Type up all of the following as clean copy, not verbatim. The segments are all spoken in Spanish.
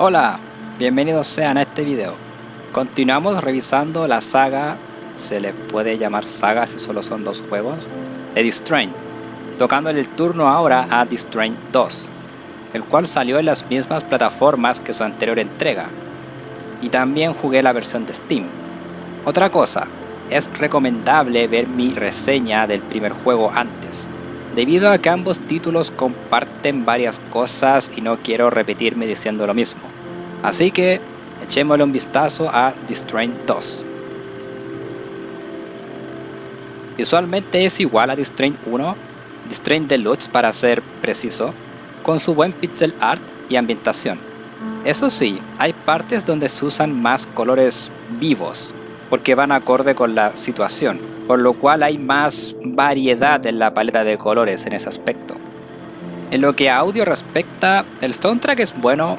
Hola, bienvenidos sean a este video. Continuamos revisando la saga, se le puede llamar saga si solo son dos juegos, de The Strain, tocándole el turno ahora a The Strain 2, el cual salió en las mismas plataformas que su anterior entrega, y también jugué la versión de Steam. Otra cosa, es recomendable ver mi reseña del primer juego antes, debido a que ambos títulos comparten varias cosas y no quiero repetirme diciendo lo mismo. Así que echémosle un vistazo a The Strain 2. Visualmente es igual a The Strain 1, The Strain Deluxe para ser preciso, con su buen pixel art y ambientación. Eso sí, hay partes donde se usan más colores vivos, porque van acorde con la situación, por lo cual hay más variedad en la paleta de colores en ese aspecto. En lo que a audio respecta, el soundtrack es bueno,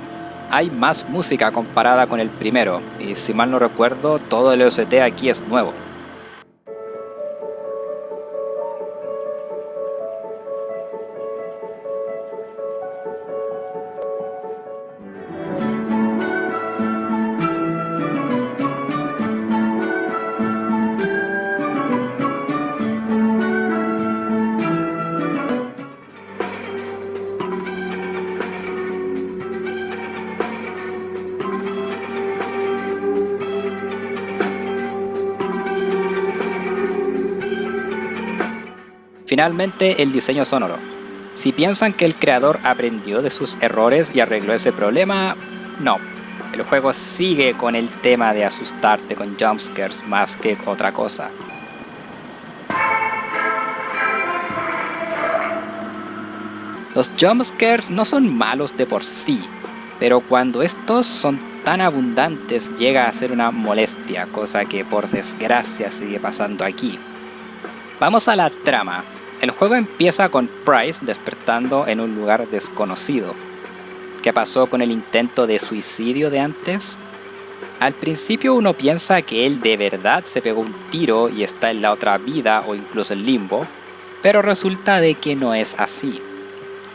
hay más música comparada con el primero, y si mal no recuerdo, todo el OST aquí es nuevo. Finalmente, el diseño sonoro. Si piensan que el creador aprendió de sus errores y arregló ese problema, no. El juego sigue con el tema de asustarte con jumpscares más que otra cosa. Los jumpscares no son malos de por sí, pero cuando estos son tan abundantes llega a ser una molestia, cosa que por desgracia sigue pasando aquí. Vamos a la trama. El juego empieza con Price despertando en un lugar desconocido. ¿Qué pasó con el intento de suicidio de antes? Al principio uno piensa que él de verdad se pegó un tiro y está en la otra vida o incluso en limbo, pero resulta de que no es así.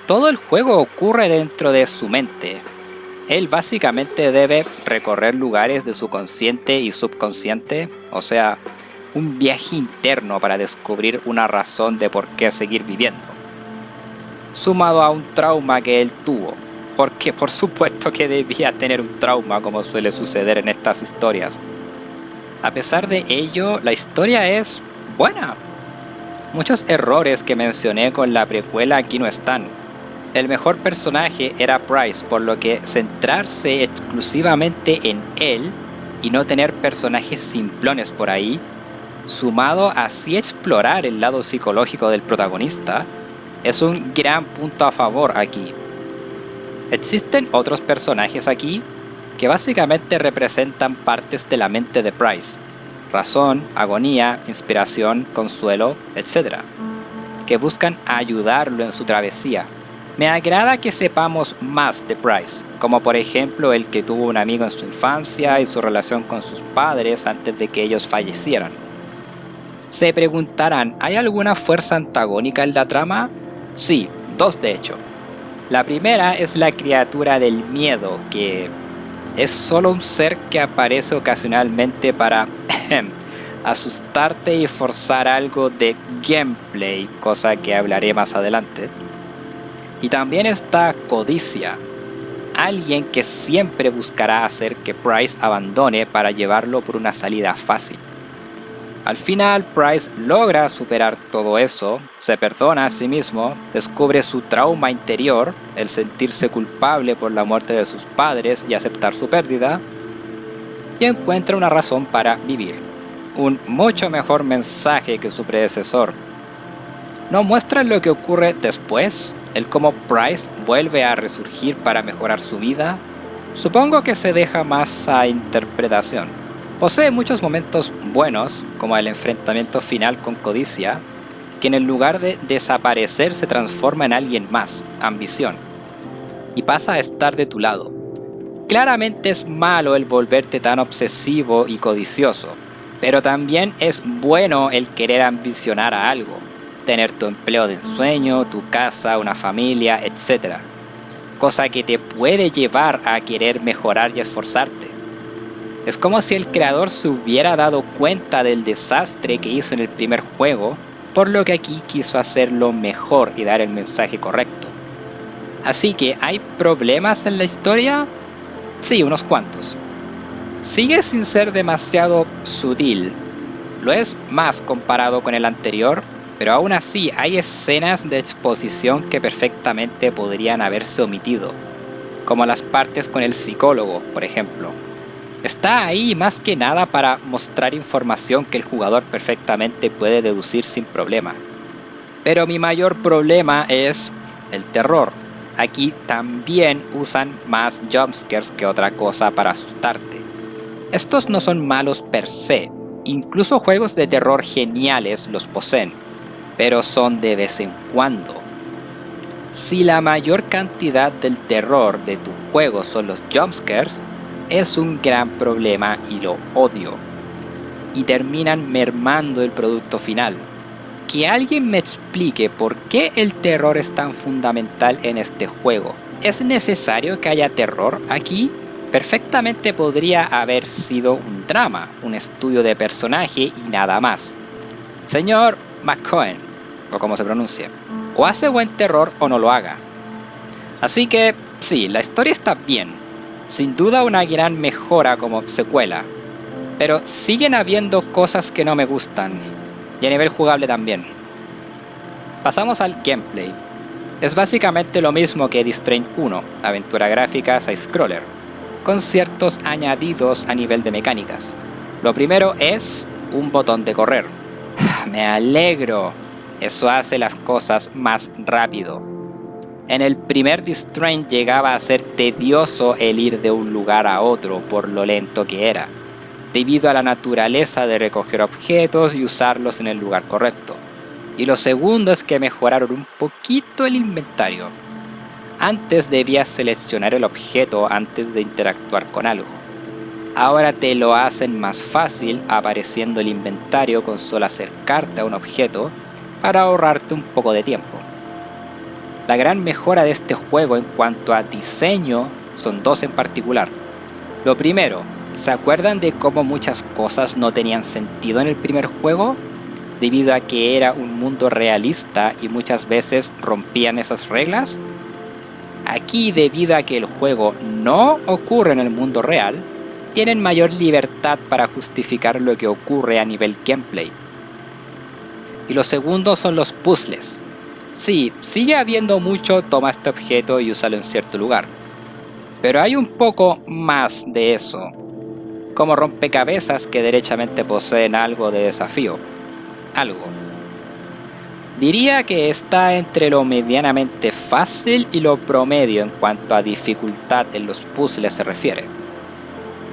Todo el juego ocurre dentro de su mente. Él básicamente debe recorrer lugares de su consciente y subconsciente, o sea, un viaje interno para descubrir una razón de por qué seguir viviendo. Sumado a un trauma que él tuvo, porque por supuesto que debía tener un trauma como suele suceder en estas historias. A pesar de ello, la historia es buena. Muchos errores que mencioné con la precuela aquí no están. El mejor personaje era Price, por lo que centrarse exclusivamente en él y no tener personajes simplones por ahí, sumado a así explorar el lado psicológico del protagonista, es un gran punto a favor aquí. Existen otros personajes aquí que básicamente representan partes de la mente de Price: razón, agonía, inspiración, consuelo, etc., que buscan ayudarlo en su travesía. Me agrada que sepamos más de Price, como por ejemplo el que tuvo un amigo en su infancia y su relación con sus padres antes de que ellos fallecieran. Se preguntarán, ¿hay alguna fuerza antagónica en la trama? Sí, dos de hecho. La primera es la criatura del miedo, que es solo un ser que aparece ocasionalmente para asustarte y forzar algo de gameplay, cosa que hablaré más adelante. Y también está Codicia, alguien que siempre buscará hacer que Price abandone para llevarlo por una salida fácil. Al final, Price logra superar todo eso, se perdona a sí mismo, descubre su trauma interior, el sentirse culpable por la muerte de sus padres y aceptar su pérdida, y encuentra una razón para vivir. Un mucho mejor mensaje que su predecesor. No muestra lo que ocurre después, el cómo Price vuelve a resurgir para mejorar su vida. Supongo que se deja más a interpretación. Posee muchos momentos buenos, como el enfrentamiento final con Codicia, que en el lugar de desaparecer se transforma en alguien más, ambición, y pasa a estar de tu lado. Claramente es malo el volverte tan obsesivo y codicioso, pero también es bueno el querer ambicionar a algo, tener tu empleo de ensueño, tu casa, una familia, etc. cosa que te puede llevar a querer mejorar y esforzarte. Es como si el creador se hubiera dado cuenta del desastre que hizo en el primer juego, por lo que aquí quiso hacerlo mejor y dar el mensaje correcto. Así que, ¿hay problemas en la historia? Sí, unos cuantos. Sigue sin ser demasiado sutil. Lo es más comparado con el anterior, pero aún así hay escenas de exposición que perfectamente podrían haberse omitido, como las partes con el psicólogo, por ejemplo. Está ahí más que nada para mostrar información que el jugador perfectamente puede deducir sin problema. Pero mi mayor problema es el terror. Aquí también usan más jumpscares que otra cosa para asustarte. Estos no son malos per se, incluso juegos de terror geniales los poseen, pero son de vez en cuando. Si la mayor cantidad del terror de tu juego son los jumpscares, es un gran problema y lo odio. Y terminan mermando el producto final. Que alguien me explique por qué el terror es tan fundamental en este juego. ¿Es necesario que haya terror aquí? Perfectamente podría haber sido un drama, un estudio de personaje y nada más. Señor McCohen, o como se pronuncie, o hace buen terror o no lo haga. Así que sí, la historia está bien. Sin duda una gran mejora como secuela, pero siguen habiendo cosas que no me gustan, y a nivel jugable también. Pasamos al gameplay. Es básicamente lo mismo que Death Stranding 1, aventura gráfica side-scroller, con ciertos añadidos a nivel de mecánicas. Lo primero es un botón de correr. Me alegro, eso hace las cosas más rápido. En el primer Death Stranding llegaba a ser tedioso el ir de un lugar a otro por lo lento que era, debido a la naturaleza de recoger objetos y usarlos en el lugar correcto. Y lo segundo es que mejoraron un poquito el inventario. Antes debías seleccionar el objeto antes de interactuar con algo. Ahora te lo hacen más fácil apareciendo el inventario con solo acercarte a un objeto para ahorrarte un poco de tiempo. La gran mejora de este juego en cuanto a diseño son dos en particular. Lo primero, ¿se acuerdan de cómo muchas cosas no tenían sentido en el primer juego? Debido a que era un mundo realista y muchas veces rompían esas reglas. Aquí, debido a que el juego no ocurre en el mundo real, tienen mayor libertad para justificar lo que ocurre a nivel gameplay. Y lo segundo son los puzzles. Sí, sigue habiendo mucho toma este objeto y úsalo en cierto lugar. Pero hay un poco más de eso, como rompecabezas que derechamente poseen algo de desafío. Algo. Diría que está entre lo medianamente fácil y lo promedio en cuanto a dificultad en los puzzles se refiere.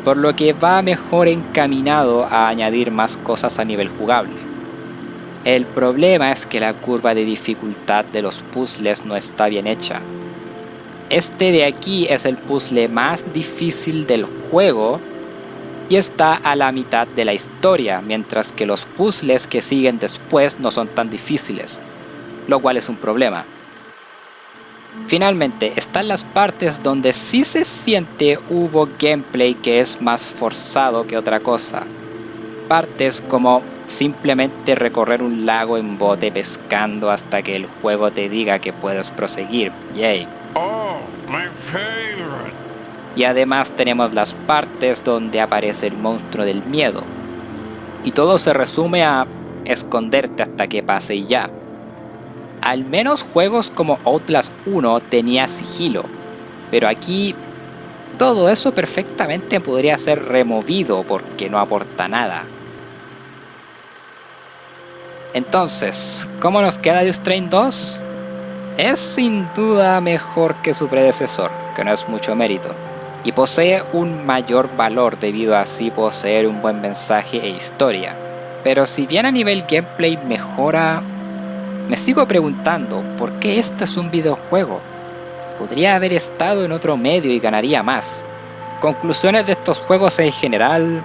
Por lo que va mejor encaminado a añadir más cosas a nivel jugable. El problema es que la curva de dificultad de los puzzles no está bien hecha. Este de aquí es el puzzle más difícil del juego y está a la mitad de la historia, mientras que los puzzles que siguen después no son tan difíciles, lo cual es un problema. Finalmente, están las partes donde sí se siente hubo gameplay que es más forzado que otra cosa. Partes como simplemente recorrer un lago en bote pescando hasta que el juego te diga que puedes proseguir. Yay. Oh, my favorite. Y además tenemos las partes donde aparece el monstruo del miedo. Y todo se resume a esconderte hasta que pase y ya. Al menos juegos como Outlast 1 tenía sigilo, pero aquí todo eso perfectamente podría ser removido porque no aporta nada. Entonces, ¿cómo nos queda Death Stranding 2? Es sin duda mejor que su predecesor, que no es mucho mérito, y posee un mayor valor debido a así poseer un buen mensaje e historia. Pero si bien a nivel gameplay mejora, me sigo preguntando por qué esto es un videojuego. Podría haber estado en otro medio y ganaría más. Conclusiones de estos juegos en general.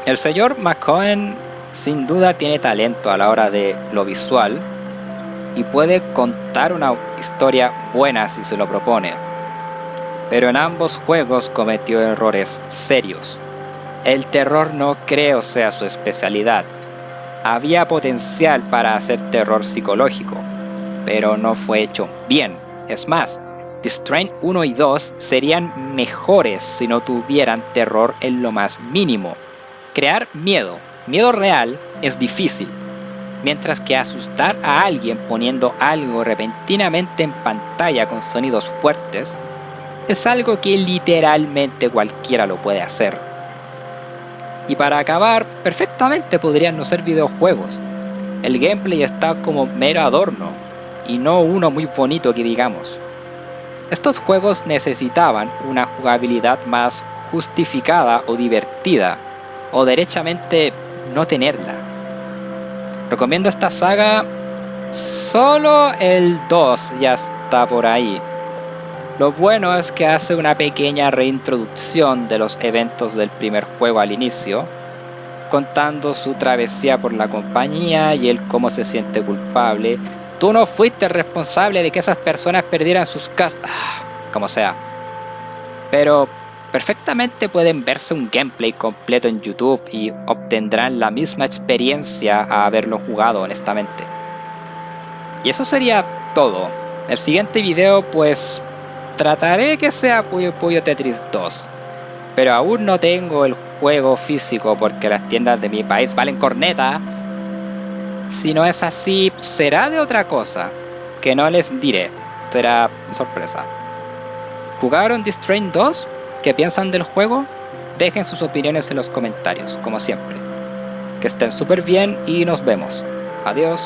El señor McCohen sin duda tiene talento a la hora de lo visual y puede contar una historia buena si se lo propone. pero en ambos juegos cometió errores serios. El terror no creo sea su especialidad. Había potencial para hacer terror psicológico, pero no fue hecho bien. Es más, The Strain 1 y 2 serían mejores si no tuvieran terror en lo más mínimo. Crear miedo real, es difícil, mientras que asustar a alguien poniendo algo repentinamente en pantalla con sonidos fuertes es algo que literalmente cualquiera lo puede hacer. Y para acabar, perfectamente podrían no ser videojuegos. El gameplay está como mero adorno, y no uno muy bonito que digamos. Estos juegos necesitaban una jugabilidad más justificada o divertida, o derechamente no tenerla. Recomiendo esta saga, solo el 2 ya está por ahí. Lo bueno es que hace una pequeña reintroducción de los eventos del primer juego al inicio, contando su travesía por la compañía y el cómo se siente culpable. Tú no fuiste responsable de que esas personas perdieran sus casas, como sea. Pero perfectamente pueden verse un gameplay completo en YouTube y obtendrán la misma experiencia a haberlo jugado honestamente. Y eso sería todo. El siguiente video pues trataré que sea Puyo Puyo Tetris 2. Pero aún no tengo el juego físico porque las tiendas de mi país valen corneta. Si no es así, será de otra cosa, que no les diré, será sorpresa. ¿Jugaron The Strain 2? ¿Qué piensan del juego? Dejen sus opiniones en los comentarios, como siempre. Que estén súper bien y nos vemos. Adiós.